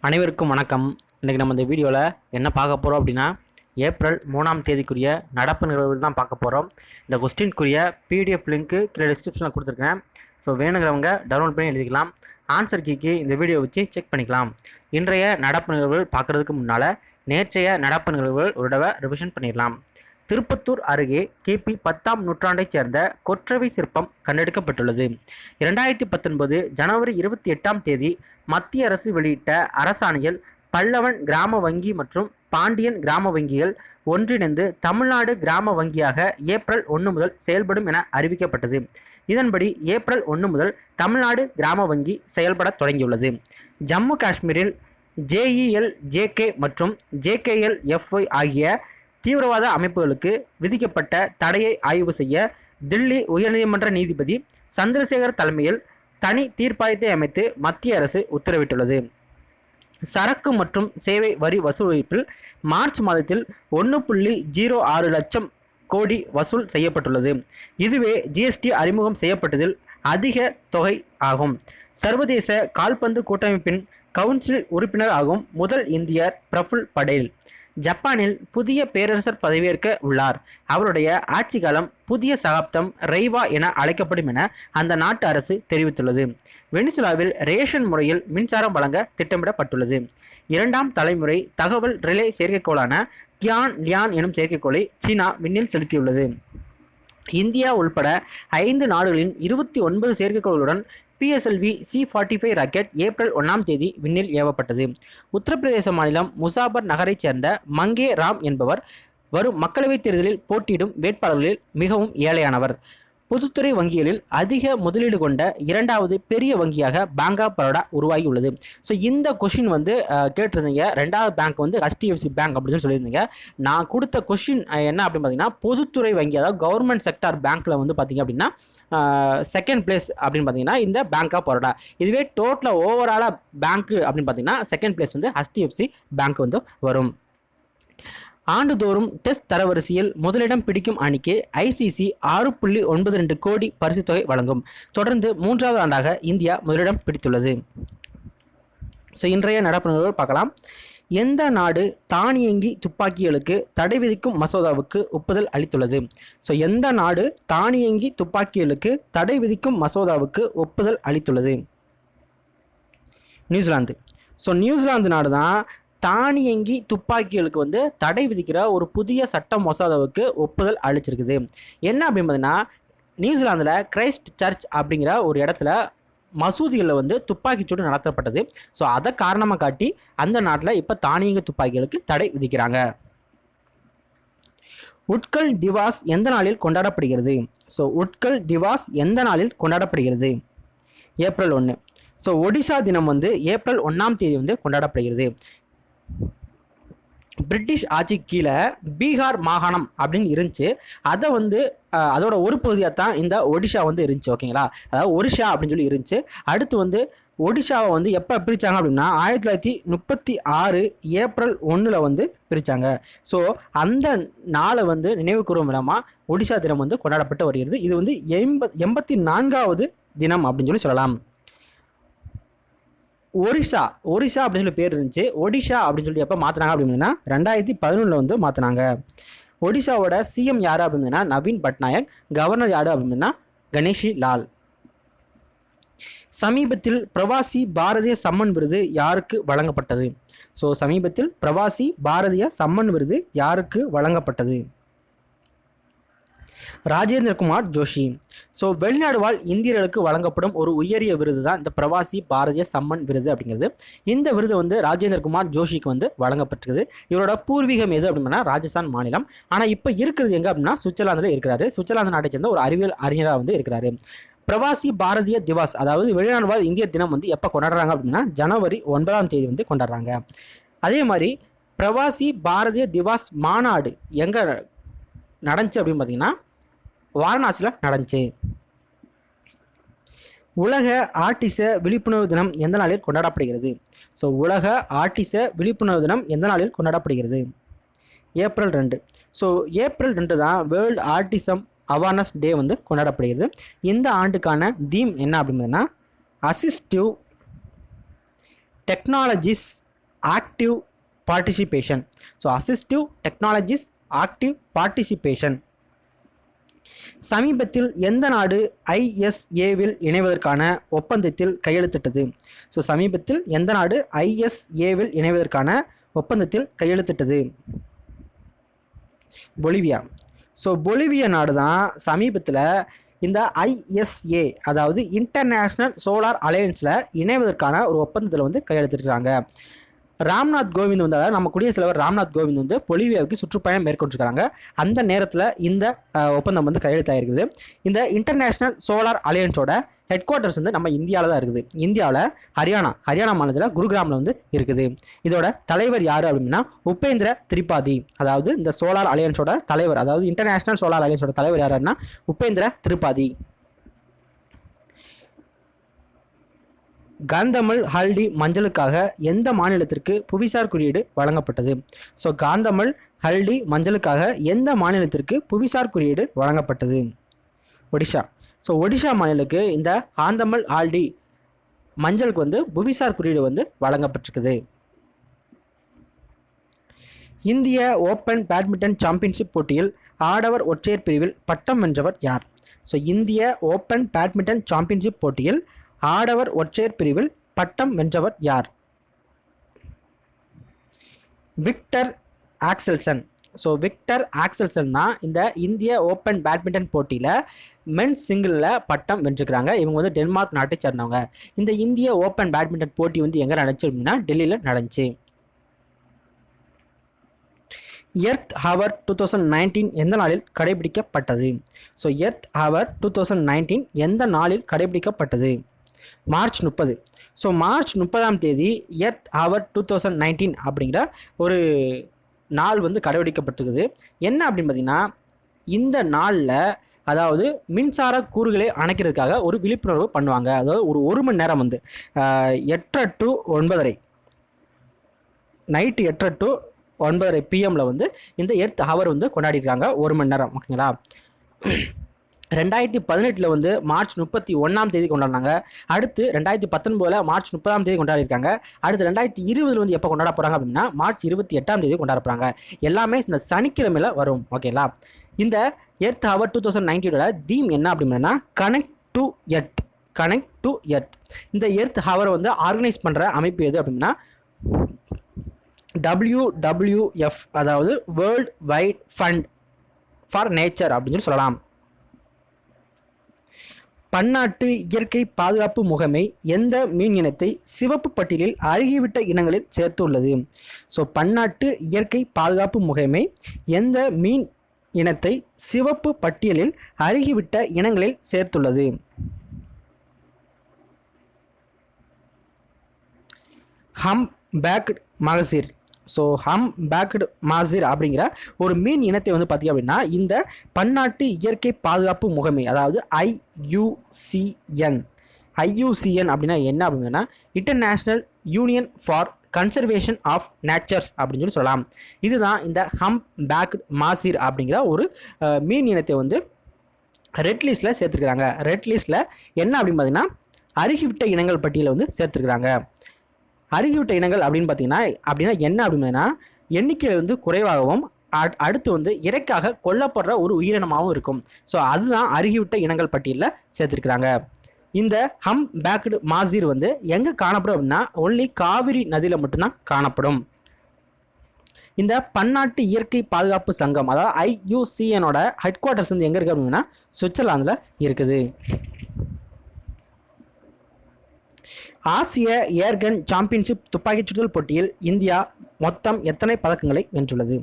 அனைவருக்கும் வணக்கம். இன்றைக்கி நம்ம இந்த வீடியோவில் என்ன பார்க்க போகிறோம் அப்படின்னா, ஏப்ரல் 3ஆம் தேதிக்குரிய நடப்பு நிகழ்வுகள் தான் பார்க்க போகிறோம். இந்த கொஸ்டின்குரிய பிடிஎஃப் லிங்க்கு கீழே டிஸ்கிரிப்ஷனில் கொடுத்துருக்கேன். ஸோ வேணுங்கிறவங்க டவுன்லோட் பண்ணி எழுதிக்கலாம். ஆன்சர் கீக்கு இந்த வீடியோ வச்சு செக் பண்ணிக்கலாம். இன்றைய நடப்பு நிகழ்வுகள் பார்க்குறதுக்கு முன்னால் நேற்றைய நடப்பு நிகழ்வுகள் ஒரு தடவை ரிவிஷன் பண்ணிடலாம். திருப்பத்தூர் அருகே கிபி 10ஆம் நூற்றாண்டைச் சேர்ந்த கொற்றவை சிற்பம் கண்டெடுக்கப்பட்டுள்ளது. 2019 ஜனவரி 28ஆம் தேதி மத்திய அரசு வெளியிட்ட அரசாணையில் பல்லவன் கிராம வங்கி மற்றும் பாண்டியன் கிராம வங்கிகள் ஒன்றிணைந்து தமிழ்நாடு கிராம வங்கியாக ஏப்ரல் 1 முதல் செயல்படும் என அறிவிக்கப்பட்டது. இதன்படி ஏப்ரல் 1 முதல் தமிழ்நாடு கிராம வங்கி செயல்பட தொடங்கியுள்ளது. ஜம்மு காஷ்மீரில் JEL JK மற்றும் JKL-FY ஆகிய தீவிரவாத அமைப்புகளுக்கு விதிக்கப்பட்ட தடையை ஆய்வு செய்ய தில்லி உயர்நீதிமன்ற நீதிபதி சந்திரசேகர் தலைமையில் தனி தீர்ப்பாயத்தை அமைத்து மத்திய அரசு உத்தரவிட்டுள்ளது. சரக்கு மற்றும் சேவை வரி வசூலிப்பில் மார்ச் மாதத்தில் 1.06 லட்சம் கோடி வசூல் செய்யப்பட்டுள்ளது. இதுவே GST அறிமுகம் செய்யப்பட்டதில் அதிக தொகை ஆகும். சர்வதேச கால்பந்து கூட்டமைப்பின் கவுன்சில் உறுப்பினர் ஆகும் முதல் இந்தியர் பிரஃபுல் படேல் ஜப்பானில் புதிய பேரரசர் பதவியேற்க உள்ளார். அவருடைய ஆட்சி காலம் புதிய சகாப்தம் ரெய்வா என அழைக்கப்படும் என அந்த நாட்டு அரசு தெரிவித்துள்ளது. வெனிசுலாவில் ரேஷன் முறையில் மின்சாரம் வழங்க திட்டமிடப்பட்டுள்ளது. 2ஆம் தலைமுறை தகவல் ரிலே செயற்கைக்கோளான டியான் எனும் செயற்கைக்கோளை சீனா விண்ணில் செலுத்தியுள்ளது. இந்தியா உள்பட 5 நாடுகளின் 29 செயற்கைக்கோள்களுடன் PSLV C-45 ராக்கெட் ஏப்ரல் 1ஆம் தேதி விண்ணில் ஏவப்பட்டது. உத்தரப்பிரதேச மாநிலம் முசாபர் நகரைச் சேர்ந்த மங்கே ராம் என்பவர் வரும் மக்களவைத் தேர்தலில் போட்டியிடும் வேட்பாளர்களில் மிகவும் ஏழையானவர். பொதுத்துறை வங்கிகளில் அதிக முதலீடு கொண்ட 2வது பெரிய வங்கியாக பேங்க் ஆஃப் பரோடா உருவாகியுள்ளது. ஸோ இந்த கொஷின் கேட்டிருந்தீங்க. 2வது பேங்க் HDFC பேங்க் அப்படின்னு சொல்லியிருந்தீங்க. நான் கொடுத்த கொஷின் என்ன அப்படின்னு பார்த்தீங்கன்னா, பொதுத்துறை வங்கி அதாவது கவர்மெண்ட் செக்டார் பேங்க்கில் பார்த்தீங்க அப்படின்னா செகண்ட் பிளேஸ் அப்படின்னு பார்த்தீங்கன்னா இந்த பேங்க் ஆஃப் பரோடா. இதுவே டோட்டலாக ஓவராலாக பேங்க் அப்படின்னு பார்த்தீங்கன்னா செகண்ட் பிளேஸ் HDFC பேங்க் வரும். ஆண்டுதோறும் டெஸ்ட் தரவரிசையில் முதலிடம் பிடிக்கும் அணிக்கு ICC 6.92 கோடி பரிசு தொகை வழங்கும். தொடர்ந்து 3வது ஆண்டாக இந்தியா முதலிடம் பிடித்துள்ளது. ஸோ இன்றைய நடப்பு நிகழ்வுகள் பார்க்கலாம். எந்த நாடு தானியங்கி துப்பாக்கிகளுக்கு தடை விதிக்கும் மசோதாவுக்கு ஒப்புதல் அளித்துள்ளது? ஸோ எந்த நாடு தானியங்கி துப்பாக்கிகளுக்கு தடை விதிக்கும் மசோதாவுக்கு ஒப்புதல் அளித்துள்ளது? நியூசிலாந்து. ஸோ நியூசிலாந்து நாடு தான் தானியங்கி துப்பாக்கிகளுக்கு தடை விதிக்கிற ஒரு புதிய சட்ட மசோதாவுக்கு ஒப்புதல் அளிச்சிருக்குது. என்ன அப்படின்னு பார்த்தீங்கன்னா, நியூசிலாந்தில் கிரைஸ்ட் சர்ச் அப்படிங்கிற ஒரு இடத்துல மசூதிகளில் துப்பாக்கி சூடு நடத்தப்பட்டது. ஸோ அதை காரணமாக காட்டி அந்த நாட்டில் இப்போ தானியங்கி துப்பாக்கிகளுக்கு தடை விதிக்கிறாங்க. உட்கல் திவாஸ் எந்த நாளில் கொண்டாடப்படுகிறது? ஸோ உட்கல் திவாஸ் எந்த நாளில் கொண்டாடப்படுகிறது? ஏப்ரல் 1. ஸோ ஒடிசா தினம் ஏப்ரல் 1ஆம் தேதி கொண்டாடப்படுகிறது. பிரிட்டிஷ் ஆட்சி கீழே பீகார் மாகாணம் அப்படின்னு இருந்துச்சு. அதை அதோட ஒரு பகுதியாக தான் இந்த ஒடிஷா இருந்துச்சு. ஓகேங்களா, அதாவது ஒரிஷா அப்படின்னு சொல்லி இருந்துச்சு. அடுத்து ஒடிஷாவை எப்போ பிரித்தாங்க அப்படின்னா 1936 ஏப்ரல் 1 பிரித்தாங்க. ஸோ அந்த நாளை நினைவு கூறும் விதமாக ஒடிஷா தினம் கொண்டாடப்பட்டு வருகிறது. இது 84வது தினம் அப்படின்னு சொல்லலாம். ஒரிஷா அப்படின்னு சொல்லி பேர் இருந்துச்சு. ஒடிஷா அப்படின்னு சொல்லி எப்போ மாற்றினாங்க அப்படின்னா 2011 மாற்றினாங்க. ஒடிஷாவோட CM யார் அப்படின்னா நவீன் பட்நாயக். கவர்னர் யார் அப்படின்னா கணேஷி லால். சமீபத்தில் பிரவாசி பாரதிய சம்மன் விருது யாருக்கு வழங்கப்பட்டது? ஸோ சமீபத்தில் பிரவாசி பாரதிய சம்மன் விருது யாருக்கு வழங்கப்பட்டது? ராஜேந்திர குமார் ஜோஷி. ஸோ வெளிநாடு வாழ் இந்தியர்களுக்கு வழங்கப்படும் ஒரு உயரிய விருது தான் இந்த பிரவாசி பாரதிய சம்மன் விருது அப்படிங்கிறது. இந்த விருது ராஜேந்திர குமார் ஜோஷிக்கு வழங்கப்பட்டிருக்குது. இவரோட பூர்வீகம் எது அப்படின்னா ராஜஸ்தான் மாநிலம். ஆனால் இப்போ இருக்கிறது எங்கே அப்படின்னா சுவிட்சர்லாந்தில் இருக்கிறாரு. சுவிட்சர்லாந்து நாட்டை சேர்ந்த ஒரு அறிவியல் அறிஞராக இருக்கிறாரு. பிரவாசி பாரதிய திவாஸ் அதாவது வெளிநாடு வாழ் இந்தியர் தினம் எப்போ கொண்டாடுறாங்க அப்படின்னா ஜனவரி 9ஆம் தேதி கொண்டாடுறாங்க. அதே மாதிரி பிரவாசி பாரதிய திவாஸ் மாநாடு எங்கே நடந்துச்சு அப்படின்னு பார்த்தீங்கன்னா வாரணாசியில் நடந்துச்சு. உலக ஆட்டிச விழிப்புணர்வு தினம் எந்த நாளில் கொண்டாடப்படுகிறது? ஸோ உலக ஆட்டிச விழிப்புணர்வு தினம் எந்த நாளில் கொண்டாடப்படுகிறது? ஏப்ரல் 2. ஸோ ஏப்ரல் 2 தான் வேர்ல்டு ஆட்டிசம் அவேர்னஸ் டே கொண்டாடப்படுகிறது. இந்த ஆண்டுக்கான தீம் என்ன அப்படின்னா assistive technologies active participation. So assistive technologies active participation. சமீபத்தில் எந்த நாடு ISAவில் இணைவதற்கான ஒப்பந்தத்தில் கையெழுத்திட்டது? ஸோ சமீபத்தில் எந்த நாடு ISAவில் இணைவதற்கான ஒப்பந்தத்தில் கையெழுத்திட்டது? பொலிவியா. ஸோ பொலிவியா நாடு தான் சமீபத்தில் இந்த ISA, அதாவது இன்டர்நேஷ்னல் சோலார் அலையன்ஸில் இணைவதற்கான ஒரு ஒப்பந்தத்தில் வந்து கையெழுத்திட்டுருக்காங்க. ராம்நாத் கோவிந்த் வந்து, அதாவது நம்ம குடியரசுத் தலைவர் ராம்நாத் கோவிந்த் வந்து பொலிவியாவுக்கு சுற்றுப்பயணம் மேற்கொண்டிருக்காங்க. அந்த நேரத்தில் இந்த ஒப்பந்தம் வந்து கையெழுத்தாயிருக்குது. இந்த இன்டர்நேஷ்னல் சோலார் அலையன்ஸோட ஹெட் குவார்ட்டர்ஸ் வந்து நம்ம இந்தியாவில் தான் இருக்குது. இந்தியாவில் ஹரியானா மாநிலத்தில் குருகிராமில் வந்து இருக்குது. இதோட தலைவர் யார் அப்படின்னா உபேந்திர திரிபாதி. அதாவது இந்த சோலார் அலையன்ஸோட தலைவர், அதாவது இன்டர்நேஷ்னல் சோலார் அலையன்ஸோட தலைவர் யாருன்னா உபேந்திர திரிபாதி. காந்தமல் ஹல்டி மஞ்சளுக்காக எந்த மாநிலத்திற்கு புவிசார் குறியீடு வழங்கப்பட்டது? ஸோ காந்தமல் ஹல்டி மஞ்சளுக்காக எந்த மாநிலத்திற்கு புவிசார் குறியீடு வழங்கப்பட்டது? ஒடிஷா. ஸோ ஒடிஷா மாநிலத்துக்கு இந்த காந்தமல் ஹல்டி மஞ்சளுக்கு வந்து புவிசார் குறியீடு வந்து வழங்கப்பட்டிருக்குது. இந்திய ஓப்பன் பேட்மிண்டன் சாம்பியன்ஷிப் போட்டியில் ஆடவர் ஒற்றையர் பிரிவில் பட்டம் வென்றவர் யார்? ஸோ இந்திய ஓப்பன் பேட்மிண்டன் சாம்பியன்ஷிப் போட்டியில் ஆடவர் ஒற்றையர் பிரிவில் பட்டம் வென்றவர் யார்? Victor Axelsen. So Victor Axelsen தான் இந்த இந்திய ஓப்பன் பேட்மிண்டன் போட்டியில் மென்ஸ் சிங்கிளில் பட்டம் வென்றுக்கிறாங்க. இவங்க வந்து டென்மார்க் நாட்டை சேர்ந்தவங்க. இந்த இந்திய ஓப்பன் பேட்மிண்டன் போட்டி வந்து எங்கே நடந்துச்சு அப்படின்னா டெல்லியில் நடந்துச்சு. எர்த் ஹவர் 2019 எந்த நாளில் கடைபிடிக்கப்பட்டது? ஸோ எர்த் ஹவர் 2019 எந்த நாளில் கடைபிடிக்கப்பட்டது? மார்ச் 30. ஸோ மார்ச் 30ஆம் தேதி எர்த் ஹவர் 2019 அப்படிங்கிற ஒரு நாள் வந்து கடைபிடிக்கப்பட்டிருக்குது. என்ன அப்படின்னு பார்த்தீங்கன்னா, இந்த நாளில் அதாவது மின்சார கூறுகளை அணைக்கிறதுக்காக ஒரு விழிப்புணர்வு பண்ணுவாங்க. அதாவது ஒரு மணி நேரம் வந்து 8 to 9:30 நைட்டு 8 to 9:30 PM வந்து இந்த எர்த் ஹவர் வந்து கொண்டாடிருக்காங்க 1 மணி நேரம். ஓகேங்களா. 2018 வந்து மார்ச் 31ஆம் தேதி கொண்டாடினாங்க. அடுத்து 2019 மார்ச் 30ஆம் தேதி கொண்டாடிருக்காங்க. அடுத்து 2020 வந்து எப்போ கொண்டாட போகிறாங்க அப்படின்னா மார்ச் 28ஆம் தேதி கொண்டாட போகிறாங்க. எல்லாமே இந்த சனிக்கிழமையில் வரும். ஓகேங்களா. இந்த எர்த் ஹவர் 2019 தீம் என்ன அப்படின்னா கனெக்ட் டு எர்த். இந்த எர்த் ஹவரை வந்து ஆர்கனைஸ் பண்ணுற அமைப்பு எது அப்படின்னா WWF, அதாவது world wide fund for nature அப்படின்னு சொல்லலாம். பன்னாட்டு இயற்கை பாதுகாப்பு முகமை எந்த மீன் இனத்தை சிவப்பு பட்டியலில் அருகிவிட்ட இனங்களில் சேர்த்துள்ளது? ஸோ பன்னாட்டு இயற்கை பாதுகாப்பு முகமை எந்த மீன் இனத்தை சிவப்பு பட்டியலில் அருகிவிட்ட இனங்களில் சேர்த்துள்ளது? ஹம் பேக்டு மகசீர். ஸோ ஹம் பேக்டு மாசிர் அப்படிங்கிற ஒரு மீன் இனத்தை வந்து பார்த்திங்க அப்படின்னா இந்த பன்னாட்டு இயற்கை பாதுகாப்பு முகமை, அதாவது IUCN அப்படின்னா என்ன அப்படின்னா international union for conservation of natures அப்படின்னு சொல்லலாம். இதுதான் இந்த ஹம் பேக்டு மாசிர் அப்படிங்கிற ஒரு மீன் இனத்தை வந்து ரெட் லிஸ்ட்டில் சேர்த்துருக்குறாங்க. ரெட் லிஸ்ட்டில் என்ன அப்படின்னு பார்த்தீங்கன்னா அருகிவிட்ட இனங்கள் பட்டியலில் வந்து சேர்த்துருக்குறாங்க. அருகிவிட்ட இனங்கள் அப்படின்னு பார்த்தீங்கன்னா என்ன அப்படின்னா எண்ணிக்கையில் வந்து குறைவாகவும் அடுத்து வந்து இறைக்காக கொல்லப்படுற ஒரு உயிரினமாகவும் இருக்கும். ஸோ அதுதான் அருகிவிட்ட இனங்கள் பட்டியலில் சேர்த்துருக்குறாங்க. இந்த ஹம் பேக்டு மாசிர் வந்து எங்கே காணப்படும் அப்படின்னா ஒன்லி காவிரி நதியில் மட்டும்தான் காணப்படும். இந்த பன்னாட்டு இயற்கை பாதுகாப்பு சங்கம், அதாவது IUCN ஹெட் குவார்ட்டர்ஸ் வந்து எங்கே இருக்குது அப்படின்னா சுவிட்சர்லாந்தில் இருக்குது. ஆசிய ஏர்கன் சாம்பியன்ஷிப் துப்பாக்கிச் சுடுதல் போட்டியில் இந்தியா மொத்தம் எத்தனை பதக்கங்களை வென்றுள்ளது?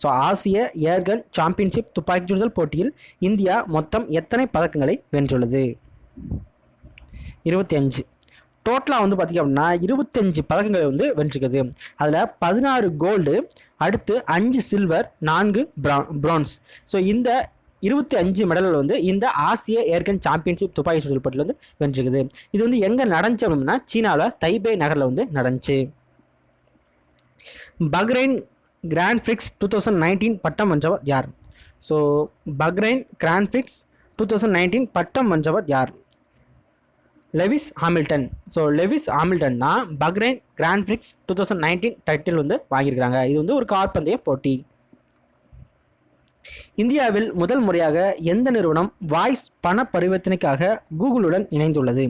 ஸோ ஆசிய ஏர்கன் சாம்பியன்ஷிப் துப்பாக்கிச் சுடுதல் போட்டியில் இந்தியா மொத்தம் எத்தனை பதக்கங்களை வென்றுள்ளது? 25. டோட்டலாக வந்து பார்த்திங்க அப்படின்னா 25 பதக்கங்களை வந்து வென்றுக்குது. அதில் 16 கோல்டு, அடுத்து 5 சில்வர், 4 பிரான்ஸ். ஸோ இந்த 25 மெடல்கள் வந்து இந்த ஆசிய ஏர்கன் சாம்பியன்ஷிப் துப்பாக்கி சுடுதல் போட்டியில் வந்து வென்றுக்குது. இது வந்து எங்கே நடந்துச்சு அப்படின்னா சீனாவில் தைபே நகரில் வந்து நடந்துச்சு. பஹ்ரைன் கிராண்ட் பிரிக்ஸ் 2019 பட்டம் வென்றவர் யார்? ஸோ பஹ்ரைன் கிராண்ட் பிரிக்ஸ் 2019 பட்டம் வென்றவர் யார்? Lewis Hamilton. So Lewis Hamilton தான் பஹ்ரைன் கிராண்ட் பிரிக்ஸ் 2019 டைட்டில் வந்து வாங்கியிருக்காங்க. இது வந்து ஒரு கால்பந்தய போட்டி. இந்தியாவில் முதல் முறையாக எந்த நிறுவனம் வாய்ஸ் பண பரிவர்த்தனைக்காக கூகுளுடன் இணைந்துள்ளது?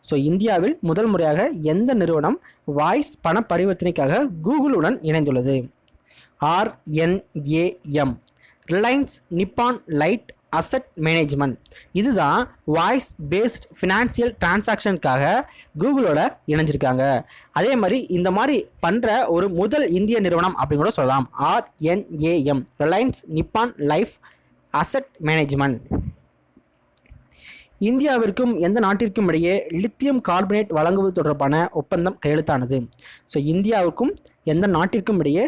ஸோ இந்தியாவில் முதல் முறையாக எந்த நிறுவனம் வாய்ஸ் பண பரிவர்த்தனைக்காக கூகுளுடன் இணைந்துள்ளது? RNAM, ரிலையன்ஸ் நிப்பான் லைட் அசட் மேனேஜ்மெண்ட். இதுதான் வாய்ஸ் பேஸ்ட் ஃபினான்சியல் டிரான்சாக்ஷனுக்காக கூகுளோட இணைஞ்சிருக்காங்க. அதே மாதிரி இந்த மாதிரி பண்ணுற ஒரு முதல் இந்திய நிறுவனம் அப்படின்னு கூட சொல்லலாம். RNAM, ரிலையன்ஸ் நிப்பான் லைஃப் அசட் மேனேஜ்மெண்ட். இந்தியாவிற்கும் எந்த நாட்டிற்கும் இடையே லித்தியம் கார்பனேட் வழங்குவது தொடர்பான ஒப்பந்தம் கையெழுத்தானது? ஸோ இந்தியாவுக்கும் எந்த நாட்டிற்கும் இடையே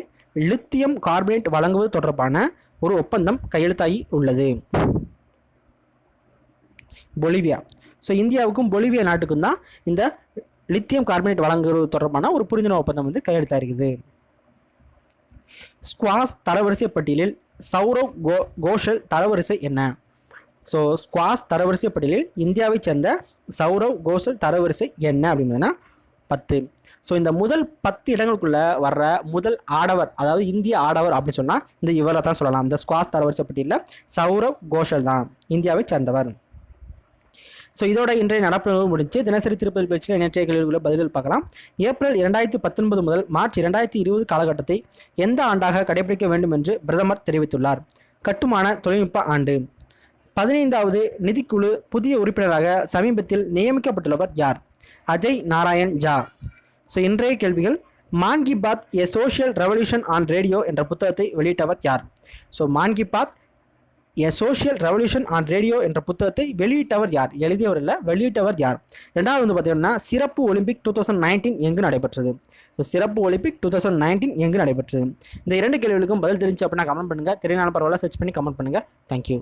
லித்தியம் கார்பனேட் வழங்குவது தொடர்பான ஒரு ஒப்பந்தம் கையெழுத்தாகி உள்ளது? பொலிவியா. ஸோ இந்தியாவுக்கும் பொலிவியா நாட்டுக்கும் தான் இந்த லித்தியம் கார்பனேட் வழங்குவது தொடர்பான ஒரு புரிந்துணர்வு ஒப்பந்தம் வந்து கையெழுத்தாகிறது. ஸ்குவாஷ் தரவரிசை பட்டியலில் சௌரவ் கோஷல் தரவரிசை என்ன? ஸோ ஸ்குவாஷ் தரவரிசை பட்டியலில் இந்தியாவை சேர்ந்த சௌரவ் கோஷல் தரவரிசை என்ன அப்படின்னா 10. ஸோ இந்த முதல் 10 இடங்களுக்குள்ள வர்ற முதல் ஆடவர், அதாவது இந்திய ஆடவர் அப்படின்னு சொன்னால் இந்த இவரை தான் சொல்லலாம். இந்த ஸ்குவாஷ் தரவரிசை பட்டியலில் சௌரவ் கோஷல் தான் இந்தியாவை சேர்ந்தவர். ஸோ இதோட இன்றைய நடப்பு முடிஞ்சு. தினசரி திருப்பதி பயிற்சியில் நேற்றைய கேள்விகளுள்ள பதில்கள் பார்க்கலாம். ஏப்ரல் 2019 முதல் மார்ச் 2020 காலகட்டத்தை எந்த ஆண்டாக கடைபிடிக்க வேண்டும் என்று பிரதமர் தெரிவித்துள்ளார்? கட்டுமான தொழில்நுட்ப ஆண்டு. 15வது நிதிக்குழு புதிய உறுப்பினராக சமீபத்தில் நியமிக்கப்பட்டுள்ளவர் யார்? அஜய் நாராயண் ஜா. ஸோ இன்றைய கேள்விகள். Mann Ki Baat a social revolution on radio என்ற புத்தகத்தை வெளியிட்டவர் யார்? So Mann Ki Baat a social revolution on radio என்ற புத்தகத்தை வெளியிட்டவர் யார்? எழுதியவர் இல்லை, வெளியிட்டவர் யார்? ரெண்டாவது வந்து பார்த்தீங்கன்னா சிறப்பு ஒலிம்பிக் 2019 எங்கு நடைபெற்றது? ஸோ சிறப்பு ஒலிம்பிக் 2019 எங்கு நடைபெற்றது? இந்த 2 கேள்விகளுக்கும் பதில் தெரிஞ்சு அப்படின்னா கமெண்ட் பண்ணுங்கள். தெரியனால பரவாயில்ல, சர்ச் பண்ணி கமெண்ட் பண்ணுங்கள். தேங்க்யூ.